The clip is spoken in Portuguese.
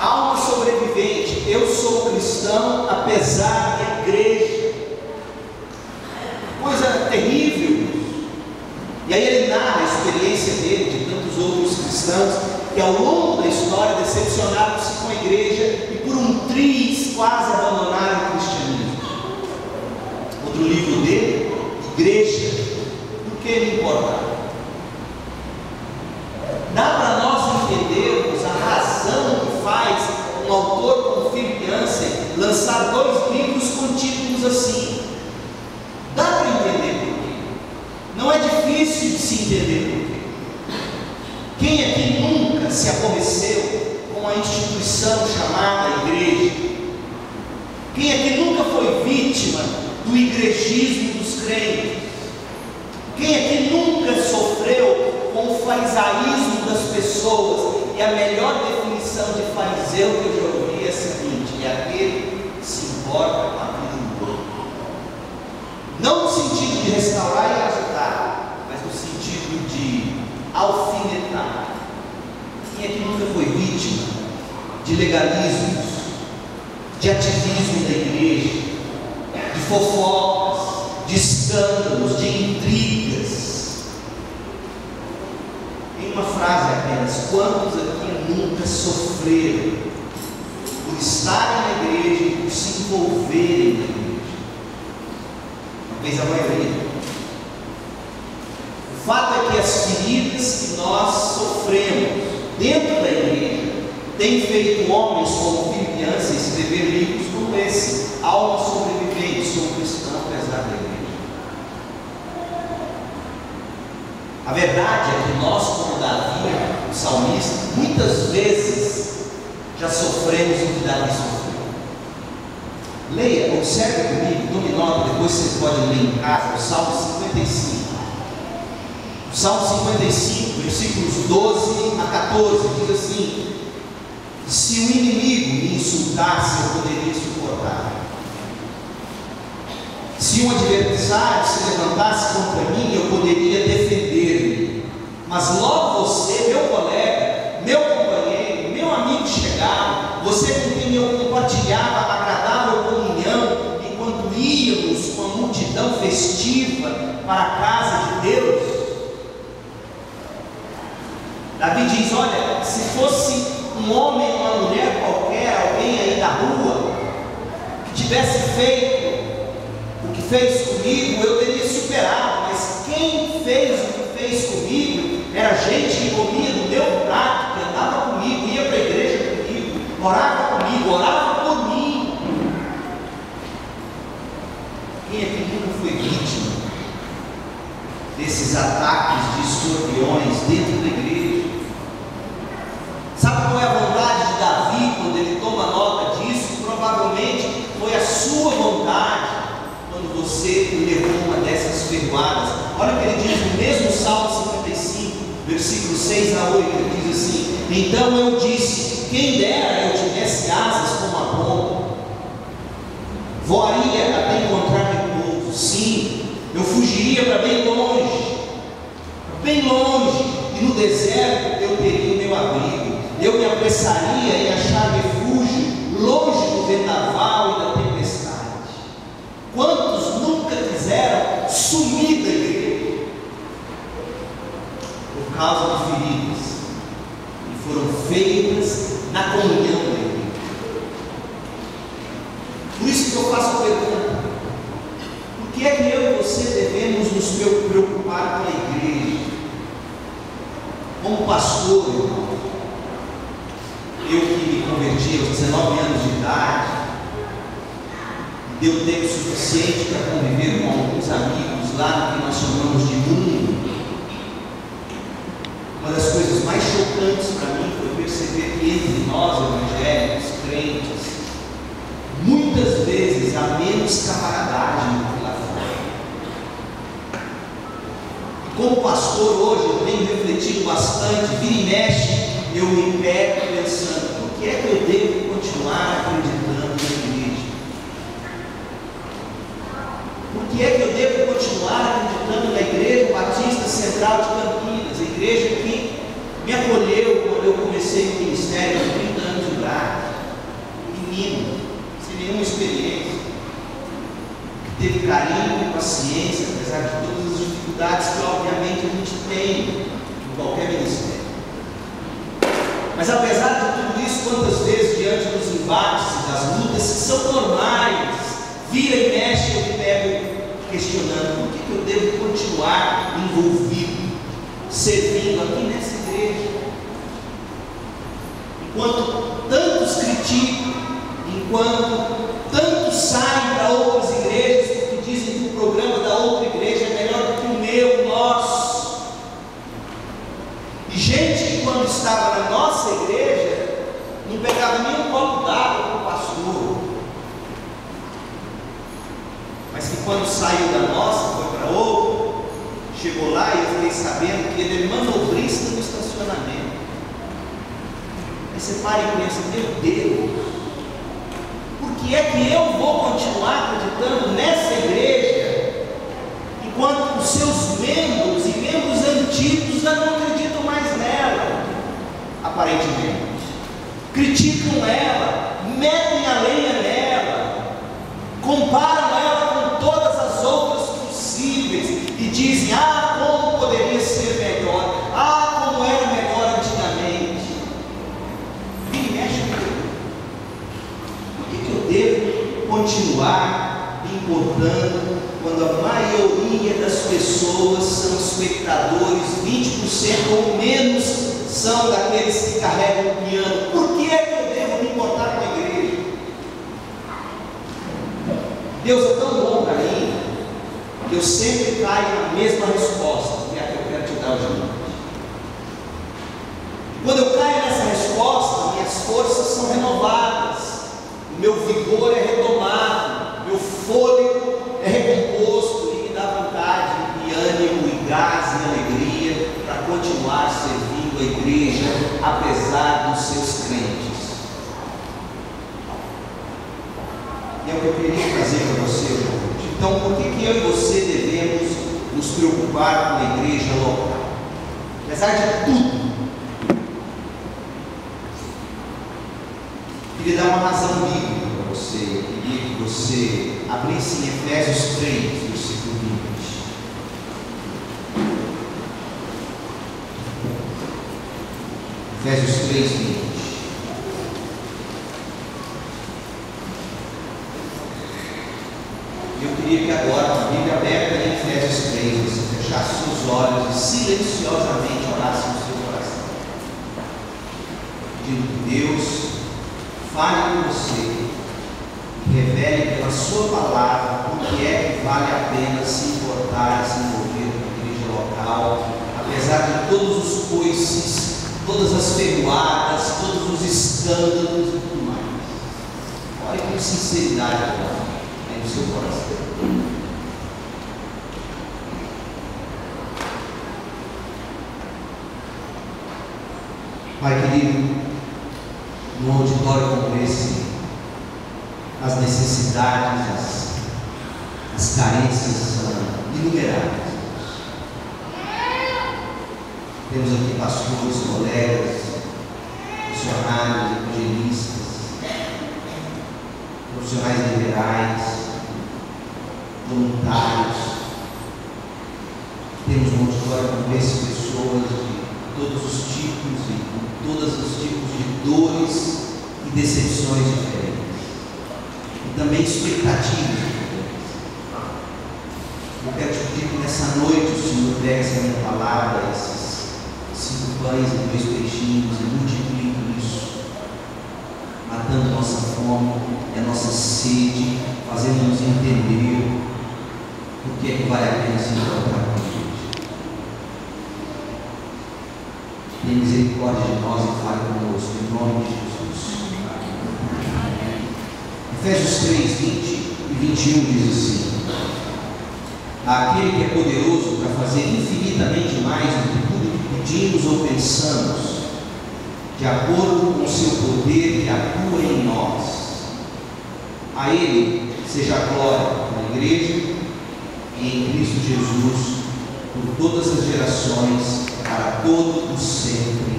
alma sobrevivente, eu sou cristão apesar da igreja. Coisa terrível. E aí ele narra a experiência dele, de tantos outros cristãos, que ao longo da história decepcionaram-se com a igreja e por um triz quase abandonaram o cristianismo. Outro livro dele, Igreja, por que me importar? Dá para nós entendermos a razão que faz um autor como Philip Yancey lançar 2 livros com títulos assim. Dá para entender por quê. Não é difícil de se entender por quê. Quem aqui nunca se aborreceu com a instituição chamada igreja? Quem aqui nunca foi vítima do igrejismo dos crentes? Quem aqui nunca sofreu com o farisaísmo das pessoas? E a melhor definição de fariseu que eu já ouvi é a seguinte: é aquele que se importa com a vida do outro. Não no sentido de restaurar e ajudar, mas no sentido de alfinetar. Quem aqui nunca foi vítima de legalismos, de ativismo da igreja, de fofocas, de escândalos, de intrigas? Em uma frase apenas: quantos aqui nunca sofreram por estarem na igreja e por se envolverem na igreja? Talvez a maioria. O fato é que as feridas que nós sofremos dentro da igreja têm feito homens como Philip Yancey escrever livros como esse, Alma Sobrevivente, sou cristão apesar da igreja. A verdade é que nós, como Davi, o salmista, muitas vezes já sofremos o que Davi sofreu. Leia, observe comigo, tome nota, depois você pode ler em casa, o Salmo 55. O Salmo 55, versículos 12 a 14, diz assim: se o inimigo me insultasse, eu poderia suportar. Se um adversário se levantasse contra mim, eu poderia defender-me. Mas logo você, meu colega, meu companheiro, meu amigo chegado, você com quem eu compartilhava a agradável comunhão, enquanto íamos com a multidão festiva para a casa de Deus. Davi diz: olha, se fosse um homem ou uma mulher qualquer, alguém aí da rua, que tivesse feito o que fez comigo, eu teria superado. Mas quem fez o que fez comigo era gente que comia no meu prato, que andava comigo, ia para a igreja comigo, orava comigo, orava por mim. Quem aqui nunca foi vítima desses ataques de escorpiões dentro da igreja? Sabe qual é a vontade de Davi quando ele toma nota disso? Provavelmente foi a sua vontade quando você levou uma dessas ferroadas. Olha o que ele diz no mesmo Salmo 55, versículos 6 a 8, ele diz assim: então eu disse, quem dera eu tivesse asas como a pomba, voaria até encontrar repouso. Sim, eu fugiria para bem longe, e no deserto eu teria o meu abrigo. Eu me apressaria em achar refúgio longe do vendaval e da tempestade. Quantos nunca quiseram sumir da igreja por causa de feridas que foram feitas na comunhão da igreja? Por isso que eu faço a pergunta: por que é que eu e você devemos nos preocupar com a igreja? Como pastor, irmão, eu que me converti aos 19 anos de idade, deu tempo suficiente para conviver com alguns amigos lá no que nós chamamos de mundo. Uma das coisas mais chocantes para mim foi perceber que entre nós evangélicos, crentes, muitas vezes há menos camaradagem do que lá fora. E como pastor hoje eu tenho refletido bastante, vira e mexe, eu me pego pensando: por que é que eu devo continuar acreditando na igreja? Por que é que eu devo continuar acreditando na Igreja Batista Central de Campinas, a igreja que me acolheu quando eu comecei o ministério há 30 anos atrás? teve carinho e paciência, apesar de todas as dificuldades que obviamente a gente tem em qualquer ministério. Mas apesar de tudo isso, quantas vezes diante dos embates e das lutas que são normais, vira e mexe, eu me pego questionando: por que eu devo continuar envolvido, servindo aqui nessa igreja? Enquanto tantos criticam, enquanto tantos saem para outras igrejas porque dizem que o programa da outra igreja é melhor do que o meu, o nosso. E gente que quando estava na nossa igreja não pegava nem um copo d'água para o pastor, mas que quando saiu da nossa, foi para outra, chegou lá e eu fiquei sabendo que ele é manobrista no estacionamento. Aí você para e pensa: meu Deus, por que é que eu vou continuar acreditando nessa igreja, enquanto os seus membros e membros antigos já não acreditam mais nela? Aparentemente criticam ela, metem a lenha nela, comparam ela com todas as outras possíveis e dizem: ah, como poderia ser melhor, ah, como era melhor antigamente. E mexe comigo. Por que eu devo continuar me importando quando a maioria das pessoas são espectadores, 20% ou menos são daqueles que carregam o piano? Por que é que eu devo me importar com a igreja? Deus é tão bom para mim que eu sempre caio na mesma resposta, que é a que eu quero te dar hoje à noite. Quando eu caio nessa resposta, minhas forças são renovadas, o meu vigor é retomado, meu fôlego é recomposto e me dá vontade e ânimo e gás e alegria para continuar servindo a igreja, apesar dos seus crentes. E é o que eu queria trazer para você hoje. Então, por que eu e você devemos nos preocupar com a igreja local? Apesar de tudo, eu queria dar uma razão bíblica para você. Eu queria que você abrisse em Efésios 3, versículo 20. Efésios 3, 20. Eu queria que agora, com a Bíblia aberta em Efésios 3, você fechasse seus olhos e silenciosamente orasse no seu coração, pedindo que Deus fale com você e revele pela sua palavra o que é que vale a pena se importar, se envolver com a igreja local, apesar de todos os coices, todas as ferroadas, todos os escândalos e tudo mais. Ore com sinceridade agora, aí no seu coração. Pai querido, num auditório como esse, as necessidades, as carências são inumeráveis. Temos aqui pastores, colegas, missionários, evangelistas, profissionais liberais, voluntários. Temos um auditório como esse, pessoas de todos os tipos e com todos os tipos de dores e decepções diferentes, e também expectativas diferentes. Eu quero te pedir que nessa noite o Senhor pegue essa minha palavra, esses 5 pães e 2 peixinhos, e multiplique isso, matando a nossa fome e a nossa sede, fazendo-nos entender o que é que vale a pena se importar com a gente. Tenha misericórdia de nós e fale conosco, em nome de Jesus. Efésios 3, 20 e 21 diz assim: aquele que é poderoso para fazer infinitamente mais do que tudo que pedimos ou pensamos, de acordo com o seu poder que atua em nós. A Ele seja a glória na igreja e em Cristo Jesus, por todas as gerações, para todo o sempre.